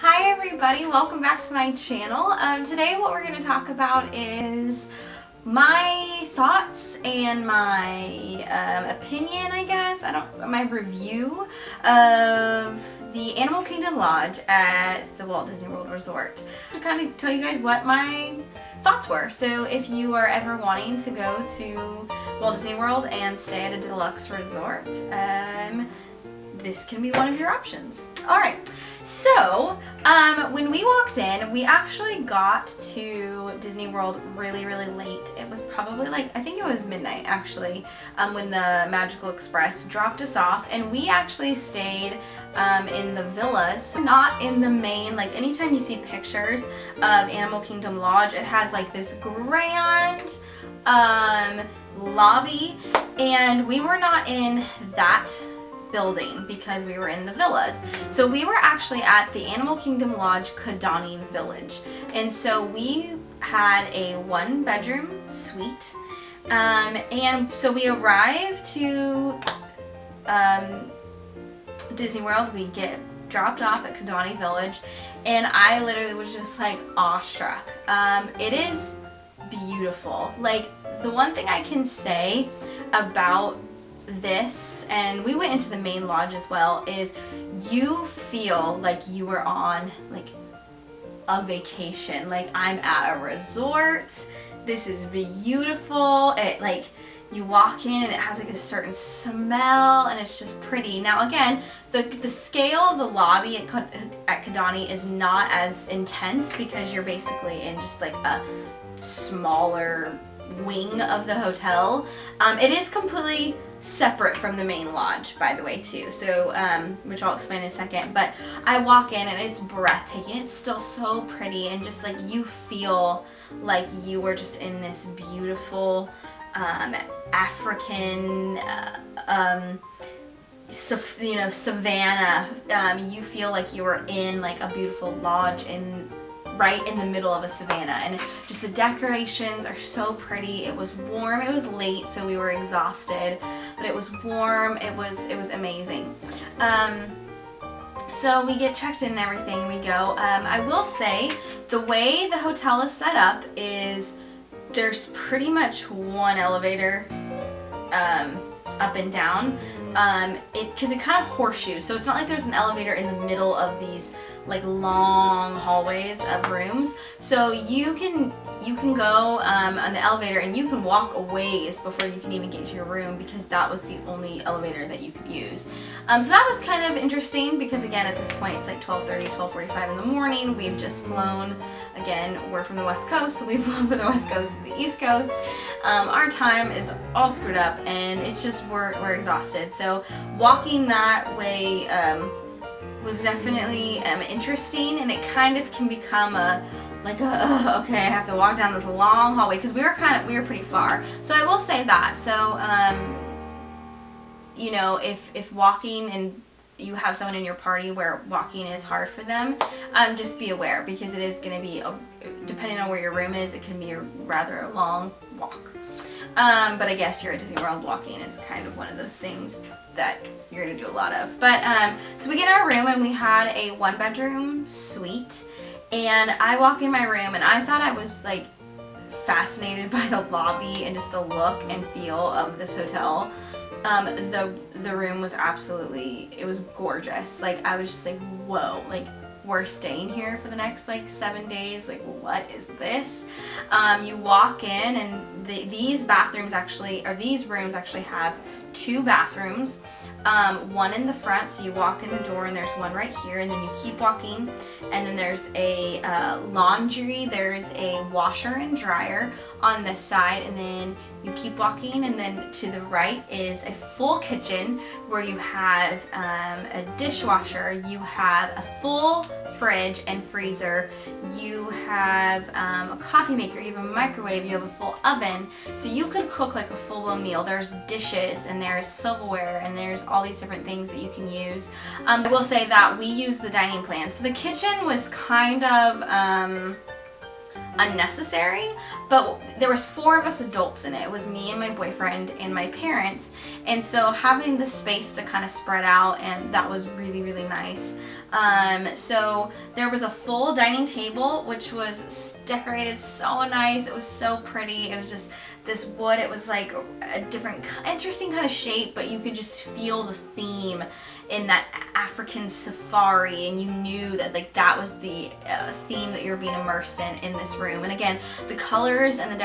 Hi everybody, welcome back to my channel. Today what we're going to talk about is my thoughts and my opinion, I guess, my review of the Animal Kingdom Lodge at the Walt Disney World Resort. To kind of tell you guys what my thoughts were. So if you are ever wanting to go to Walt Disney World and stay at a deluxe resort, this can be one of your options. Alright, so when we walked in, we actually got to Disney World really late. It was probably I think it was midnight actually, when the Magical Express dropped us off, and we actually stayed in the villas, not in the main. Anytime you see pictures of Animal Kingdom Lodge, it has this grand lobby, and we were not in that building because we were in the villas. So we were actually at the Animal Kingdom Lodge Kidani Village, and so we had a 1-bedroom suite, and so we arrived to Disney World. We get dropped off at Kidani Village, and I literally was just awestruck. It is beautiful. The one thing I can say about this, and we went into the main lodge as well, is you feel like you were on a vacation. I'm at a resort. This is beautiful. It you walk in and it has a certain smell, and it's just pretty. Now again, the scale of the lobby at Kidani is not as intense because you're basically in just a smaller wing of the hotel. It is completely separate from the main lodge, by the way, too, so which I'll explain in a second. But I walk in and it's breathtaking. It's still so pretty, and just you feel like you were just in this beautiful African savannah. You feel like you were in a beautiful lodge right in the middle of a savannah, and just the decorations are so pretty. It was warm. It was late, so we were exhausted, but it was warm. It was amazing. So we get checked in and everything, and we go. I will say the way the hotel is set up is there's pretty much one elevator up and down, because it kind of horseshoes, so it's not like there's an elevator in the middle of these long hallways of rooms. So you can go on the elevator, and you can walk a ways before you can even get to your room, because that was the only elevator that you could use. So that was kind of interesting, because again, at this point it's 12:30, 12:45 in the morning. We've just flown. Again, we're from the West Coast, so we've flown from the West Coast to the East Coast. Our time is all screwed up, and it's just we're exhausted. So walking that way was definitely interesting, and it kind of can become okay, I have to walk down this long hallway, because we were pretty far. So I will say that. So if walking, and you have someone in your party where walking is hard for them, just be aware, because it is going to be, depending on where your room is, it can be a rather long walk. But I guess here at Disney World, walking is kind of one of those things that you're going to do a lot of. But so we get in our room, and we had a 1-bedroom suite, and I walk in my room, and I thought I was fascinated by the lobby and just the look and feel of this hotel. The room was absolutely, it was gorgeous. I was just whoa, we're staying here for the next 7 days. What is this? You walk in, and these rooms actually have 2 bathrooms. One in the front, so you walk in the door and there's one right here, and then you keep walking, and then there's a laundry, there's a washer and dryer on this side, and then you keep walking, and then to the right is a full kitchen where you have a dishwasher, you have a full fridge and freezer, you have a coffee maker, you have a microwave, you have a full oven, so you could cook a full-blown meal. There's dishes, and there's silverware, and there's all these different things that you can use. I will say that we used the dining plan. So the kitchen was kind of unnecessary, but there was 4 of us adults in it. It was me and my boyfriend and my parents, and so having the space to kind of spread out, and that was really, really nice. So there was a full dining table, which was decorated so nice. It was so pretty. It was just this wood. It was like a different, interesting kind of shape, but you could just feel the theme in that African safari, and you knew that like that was the theme that you're being immersed in this room. And again, the colors and the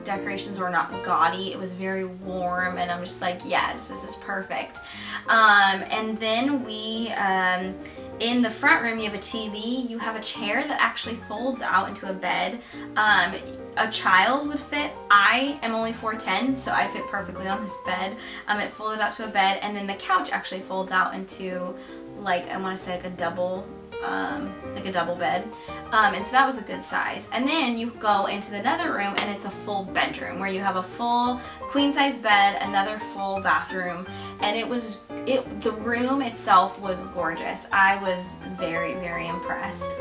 decorations were not gaudy. It was very warm, and I'm just like, yes, this is perfect. And then we in the front room, you have a TV, you have a chair that actually folds out into a bed. A child would fit. I am only 4'10", so I fit perfectly on this bed. It folded out to a bed, and then the couch actually folds out into, like, I want to say like a double bed. And so that was a good size. And then you go into another room, and it's a full bedroom where you have a full queen size bed, another full bathroom, and the room itself was gorgeous. I was very, very impressed.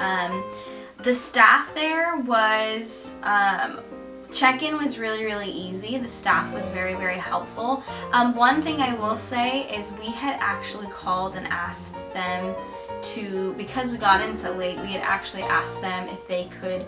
The staff there was, check-in was really, really easy. The staff was very, very helpful. One thing I will say is we had actually called and asked them because we got in so late, we had actually asked them if they could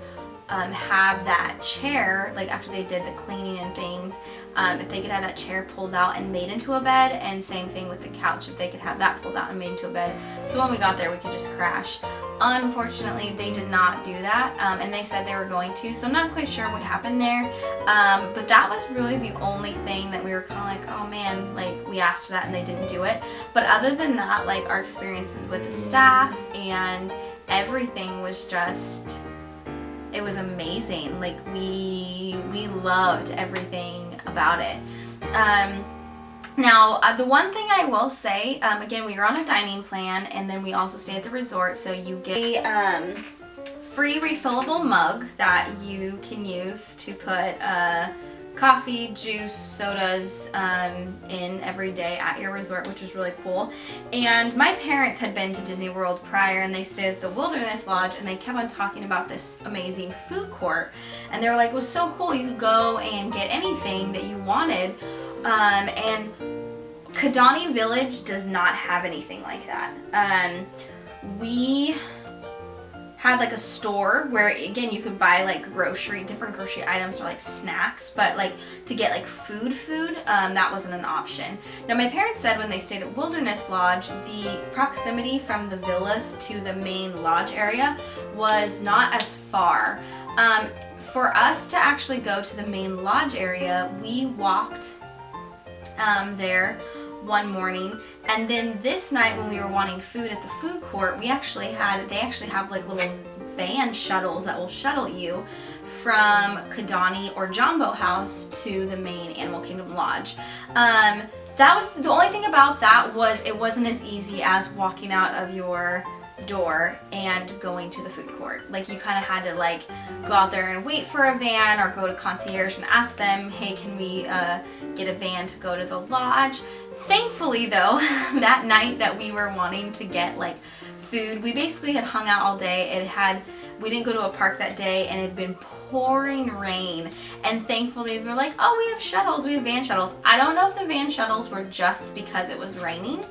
have that chair, like after they did the cleaning and things, if they could have that chair pulled out and made into a bed, and same thing with the couch, if they could have that pulled out and made into a bed. So when we got there, we could just crash. Unfortunately, they did not do that, and they said they were going to, so I'm not quite sure what happened there, but that was really the only thing that we were kind of like, oh man, like we asked for that and they didn't do it. But other than that, like our experiences with the staff and everything was just, it was amazing. Like we loved everything about it. Now, the one thing I will say, again, we were on a dining plan, and then we also stay at the resort, so you get a free refillable mug that you can use to put coffee, juice, sodas in every day at your resort, which was really cool. And my parents had been to Disney World prior, and they stayed at the Wilderness Lodge, and they kept on talking about this amazing food court, and they were like, it was so cool, you could go and get anything that you wanted. And Kidani Village does not have anything like that. We had like a store where, again, you could buy like different grocery items or like snacks, but like to get like food, that wasn't an option. Now my parents said when they stayed at Wilderness Lodge, the proximity from the villas to the main lodge area was not as far. For us to actually go to the main lodge area, we walked there one morning, and then this night when we were wanting food at the food court, they actually have like little van shuttles that will shuttle you from Kidani or Jambo House to the main Animal Kingdom Lodge. That was the only thing about that, was it wasn't as easy as walking out of your door and going to the food court. Like you kind of had to like go out there and wait for a van, or go to concierge and ask them, hey, can we get a van to go to the lodge? Thankfully though, that night that we were wanting to get like food, we basically had hung out all day. We didn't go to a park that day, and it had been pouring rain, and thankfully we were like, oh, we have shuttles, we have van shuttles. I don't know if the van shuttles were just because it was raining,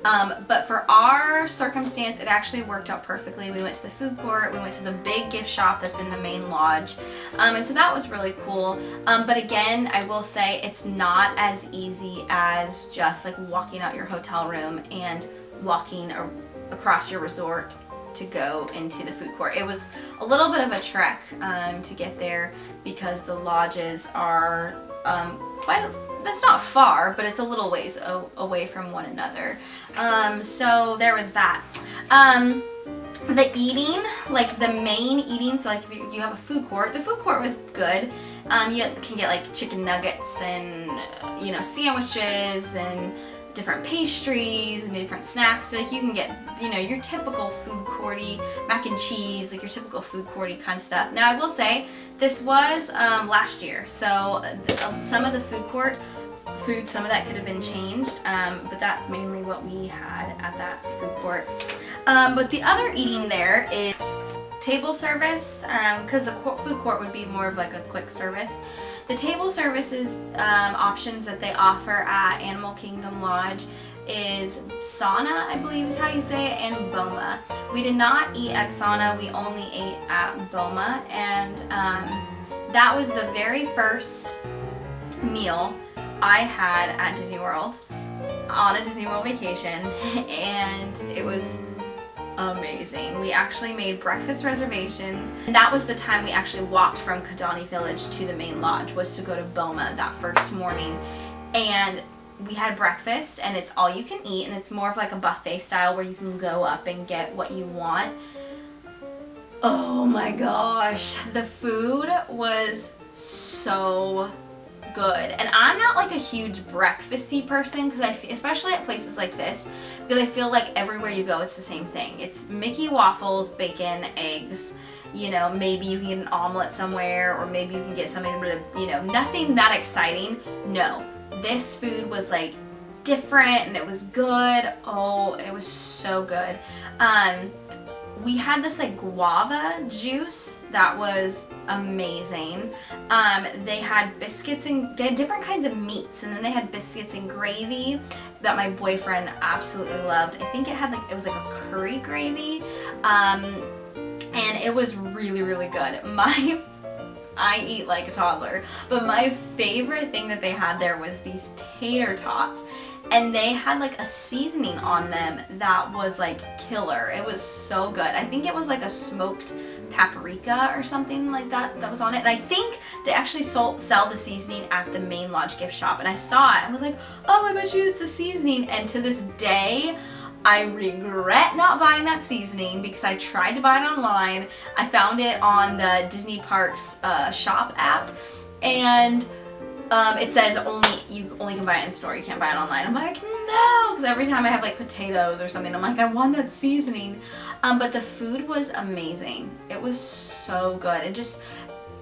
but for our circumstance, it actually worked out perfectly. We went to the food court, we went to the big gift shop that's in the main lodge, and so that was really cool. But again, I will say it's not as easy as just like walking out your hotel room and walking across your resort to go into the food court. It was a little bit of a trek to get there, because the lodges are that's not far, but it's a little ways away from one another. So there was that. The eating, like the main eating, so like if you have a food court, the food court was good. You can get like chicken nuggets and sandwiches and different pastries and different snacks. Like you can get, your typical food courty, mac and cheese, like your typical food courty kind of stuff. Now I will say, this was last year, so some of the food court food, some of that could have been changed, but that's mainly what we had at that food court. But the other eating there is table service, because the food court would be more of like a quick service. The table services options that they offer at Animal Kingdom Lodge is Sauna, I believe is how you say it, and Boma. We did not eat at Sauna, we only ate at Boma, and that was the very first meal I had at Disney World on a Disney World vacation, and it was amazing. We actually made breakfast reservations, and that was the time we actually walked from Kidani Village to the main lodge, was to go to Boma that first morning. And we had breakfast, and it's all you can eat, and it's more of like a buffet style where you can go up and get what you want. Oh my gosh, the food was so good. And I'm not like a huge breakfasty person, because especially at places like this, because I feel like everywhere you go it's the same thing. It's Mickey waffles, bacon, eggs, you know, maybe you can get an omelet somewhere, or maybe you can get something, you know, nothing that exciting. No, this food was like different, and it was good. Oh, it was so good. We had this like guava juice that was amazing. They had biscuits, and they had different kinds of meats, and then they had biscuits and gravy that my boyfriend absolutely loved. I think it had like, it was like a curry gravy, and it was really, really good. I eat like a toddler, but my favorite thing that they had there was these tater tots. And they had like a seasoning on them that was like killer. It was so good. I think it was like a smoked paprika or something like that that was on it. And I think they actually sell the seasoning at the main lodge gift shop. And I saw it and was like, oh, I bet you it's the seasoning. And to this day, I regret not buying that seasoning, because I tried to buy it online. I found it on the Disney Parks shop app, and it says you only can buy it in store, you can't buy it online. I'm like, no, because every time I have like potatoes or something, I'm like, I want that seasoning. But the food was amazing. It was so good, and just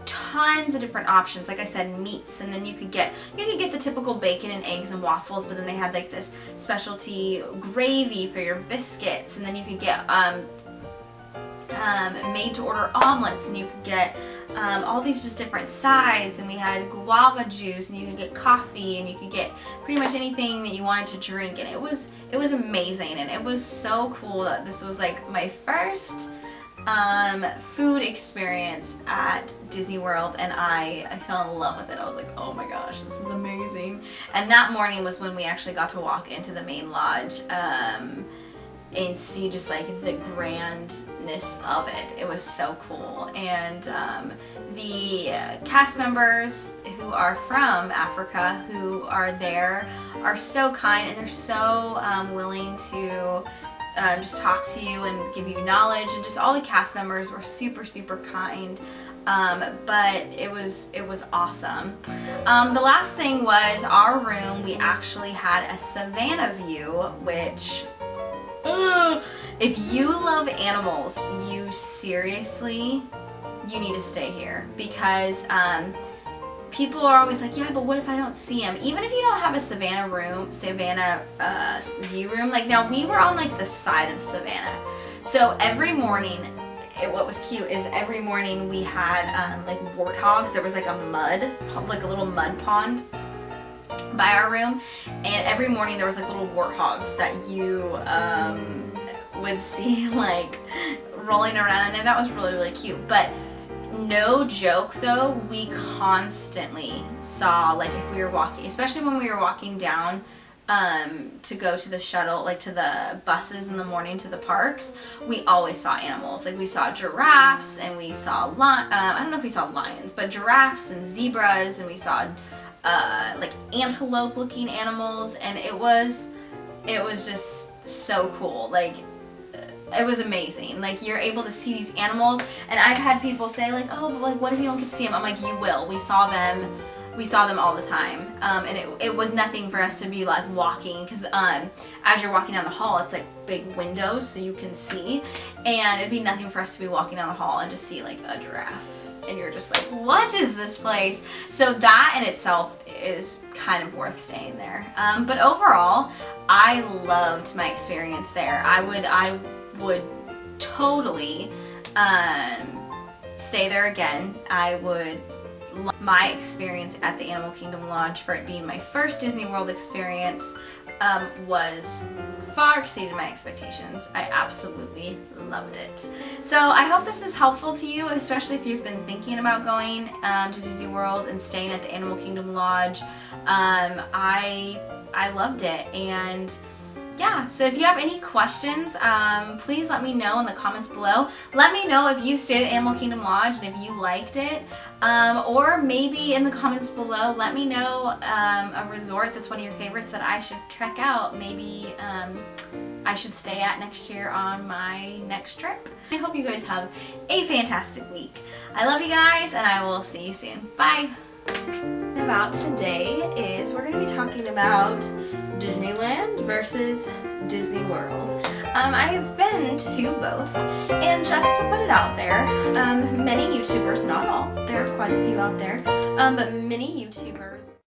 tons of different options. Like I said, meats, and then you could get the typical bacon and eggs and waffles, but then they had like this specialty gravy for your biscuits, and then you could get made to order omelets, and you could get all these just different sides, and we had guava juice, and you could get coffee, and you could get pretty much anything that you wanted to drink, and it was amazing. And it was so cool that this was like my first food experience at Disney World, and I fell in love with it. I was like, oh my gosh, this is amazing. And that morning was when we actually got to walk into the main lodge and see just like the grandness of it. It was so cool. And the cast members who are from Africa who are there are so kind, and they're so willing to just talk to you and give you knowledge, and just all the cast members were super, super kind. But it was awesome. The last thing was our room. We actually had a Savannah view, which if you love animals, you need to stay here, because people are always like, yeah, but what if I don't see them? Even if you don't have a Savannah view room, like now we were on like the side of the Savannah, so every morning, what was cute is every morning we had like warthogs. There was like a little mud pond by our room, and every morning there was like little warthogs that you would see like rolling around in there. That was really, really cute. But no joke though, we constantly saw, like if we were walking, especially when we were walking down to go to the shuttle, like to the buses in the morning to the parks, we always saw animals. Like we saw giraffes, and we saw I don't know if we saw lions, but giraffes and zebras, and we saw like antelope looking animals, and it was just so cool. Like it was amazing. Like you're able to see these animals, and I've had people say like, oh, but like what if you don't get to see them? I'm like, you will. We saw them all the time, and it was nothing for us to be like walking, because as you're walking down the hall, it's like big windows so you can see, and it'd be nothing for us to be walking down the hall and just see like a giraffe, and you're just like, what is this place? So that in itself is kind of worth staying there. But overall, I loved my experience there. I would totally stay there again. I would love my experience at the Animal Kingdom Lodge, for it being my first Disney World experience, was far exceeded my expectations. I absolutely loved it. So I hope this is helpful to you, especially if you've been thinking about going to Disney World and staying at the Animal Kingdom Lodge. I loved it, and yeah, so if you have any questions, please let me know in the comments below. Let me know if you stayed at Animal Kingdom Lodge and if you liked it. Or maybe in the comments below, let me know a resort that's one of your favorites that I should check out. Maybe I should stay at next year on my next trip. I hope you guys have a fantastic week. I love you guys, and I will see you soon. Bye! About today is we're going to be talking about Disneyland versus Disney World. I have been to both, and just to put it out there, many YouTubers, not all, there are quite a few out there, but many YouTubers